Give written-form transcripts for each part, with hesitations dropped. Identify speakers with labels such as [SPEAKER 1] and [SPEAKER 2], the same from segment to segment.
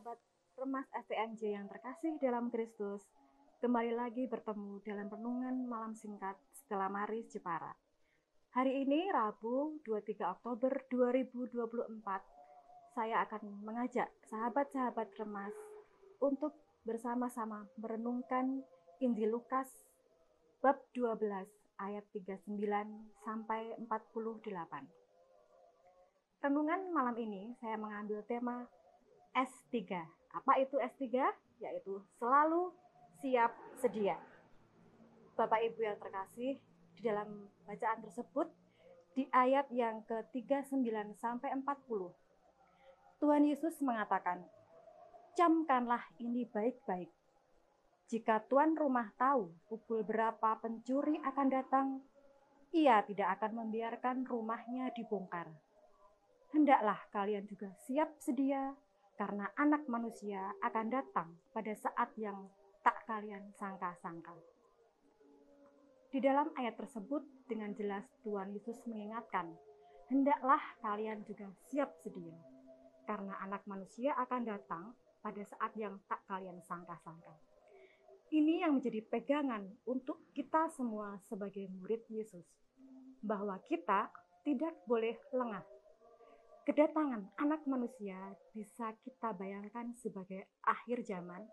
[SPEAKER 1] sahabat Remas STMJ yang terkasih dalam Kristus, kembali lagi bertemu dalam renungan malam singkat setelah Maris Jepara. Hari ini Rabu 23 Oktober 2024, saya akan mengajak sahabat-sahabat Remas untuk bersama-sama merenungkan Injil Lukas bab 12 ayat 39 sampai 48. Renungan malam ini saya mengambil tema S3. Apa itu S3? Yaitu selalu siap sedia. Bapak Ibu yang terkasih, di dalam bacaan tersebut di ayat yang ke-39 sampai 40, Tuhan Yesus mengatakan, "Camkanlah ini baik-baik. Jika tuan rumah tahu pukul berapa pencuri akan datang, ia tidak akan membiarkan rumahnya dibongkar. Hendaklah kalian juga siap sedia, karena Anak Manusia akan datang pada saat yang tak kalian sangka-sangka." Di dalam ayat tersebut dengan jelas Tuhan Yesus mengingatkan, hendaklah kalian juga siap sedia, karena Anak Manusia akan datang pada saat yang tak kalian sangka-sangka. Ini yang menjadi pegangan untuk kita semua sebagai murid Yesus, bahwa kita tidak boleh lengah. Kedatangan Anak Manusia bisa kita bayangkan sebagai akhir zaman,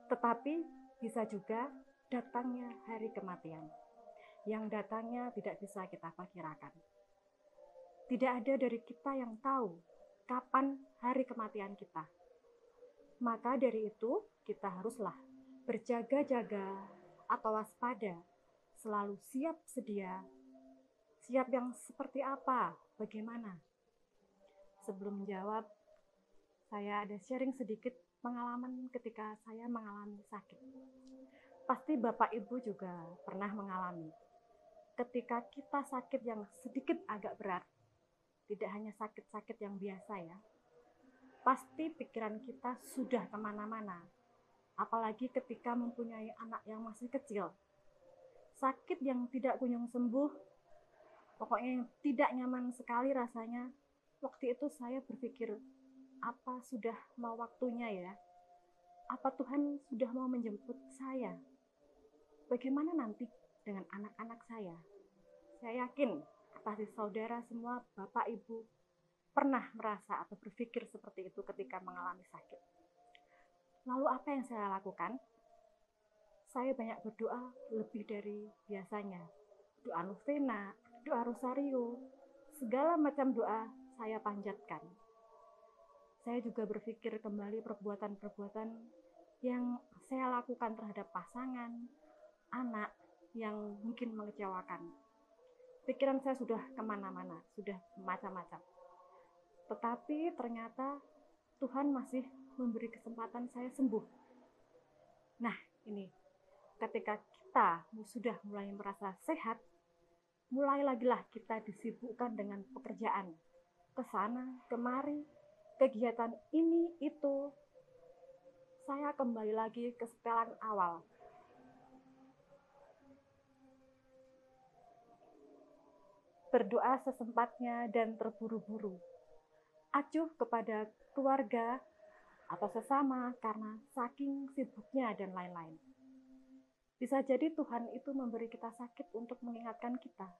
[SPEAKER 1] tetapi bisa juga datangnya hari kematian, yang datangnya tidak bisa kita perkirakan. Tidak ada dari kita yang tahu kapan hari kematian kita. Maka dari itu, kita haruslah berjaga-jaga atau waspada, selalu siap sedia. Siap yang seperti apa? Bagaimana? Sebelum menjawab, saya ada sharing sedikit pengalaman ketika saya mengalami sakit. Pasti Bapak Ibu juga pernah mengalami. Ketika kita sakit yang sedikit agak berat, tidak hanya sakit-sakit yang biasa ya, pasti pikiran kita sudah kemana-mana. Apalagi ketika mempunyai anak yang masih kecil. Sakit yang tidak kunjung sembuh, pokoknya tidak nyaman sekali rasanya. Waktu itu saya berpikir, apa sudah mau waktunya ya? Apa Tuhan sudah mau menjemput saya? Bagaimana nanti dengan anak-anak saya? Saya yakin pasti saudara semua, Bapak Ibu, pernah merasa atau berpikir seperti itu ketika mengalami sakit. Lalu apa yang saya lakukan? Saya banyak berdoa lebih dari biasanya. Doa novena, doa rosario, segala macam doa saya panjatkan. Saya juga berpikir kembali perbuatan-perbuatan yang saya lakukan terhadap pasangan, anak yang mungkin mengecewakan. Pikiran saya sudah kemana-mana, sudah macam-macam. Tetapi ternyata Tuhan masih memberi kesempatan saya sembuh. Nah, ini ketika kita sudah mulai merasa sehat, mulai lagilah kita disibukkan dengan pekerjaan. Kesana, kemari, kegiatan ini, itu. Saya kembali lagi ke setelan awal. Berdoa sesempatnya dan terburu-buru. Acuh kepada keluarga atau sesama karena saking sibuknya dan lain-lain. Bisa jadi Tuhan itu memberi kita sakit untuk mengingatkan kita.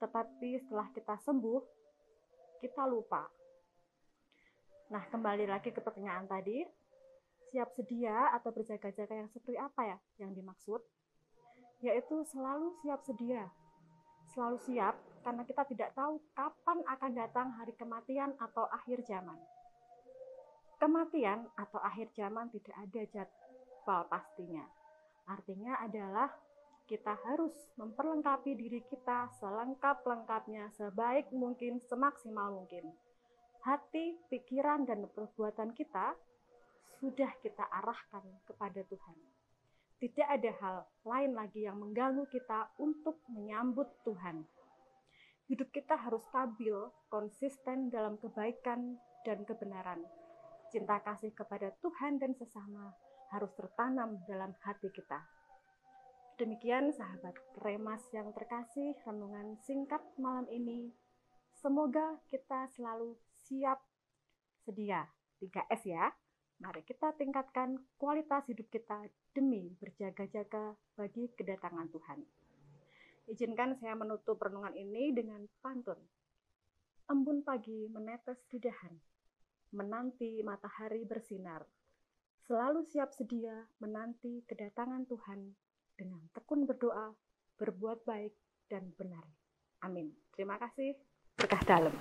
[SPEAKER 1] Tetapi setelah kita sembuh, kita lupa. Nah, kembali lagi ke pertanyaan tadi, siap sedia atau berjaga-jaga yang seperti apa ya yang dimaksud? Yaitu selalu siap sedia. Selalu siap karena kita tidak tahu kapan akan datang hari kematian atau akhir zaman. Kematian atau akhir zaman tidak ada jadwal pastinya. Artinya adalah kita harus memperlengkapi diri kita selengkap-lengkapnya, sebaik mungkin, semaksimal mungkin. Hati, pikiran, dan perbuatan kita sudah kita arahkan kepada Tuhan. Tidak ada hal lain lagi yang mengganggu kita untuk menyambut Tuhan. Hidup kita harus stabil, konsisten dalam kebaikan dan kebenaran. Cinta kasih kepada Tuhan dan sesama harus tertanam dalam hati kita. Demikian sahabat Remas yang terkasih, renungan singkat malam ini. Semoga kita selalu siap sedia. 3S ya. Mari kita tingkatkan kualitas hidup kita demi berjaga-jaga bagi kedatangan Tuhan. Izinkan saya menutup renungan ini dengan pantun. Embun pagi menetes di dahan, menanti matahari bersinar, selalu siap sedia menanti kedatangan Tuhan, dengan tekun berdoa, berbuat baik dan benar. Amin. Terima kasih. Berkah dalam.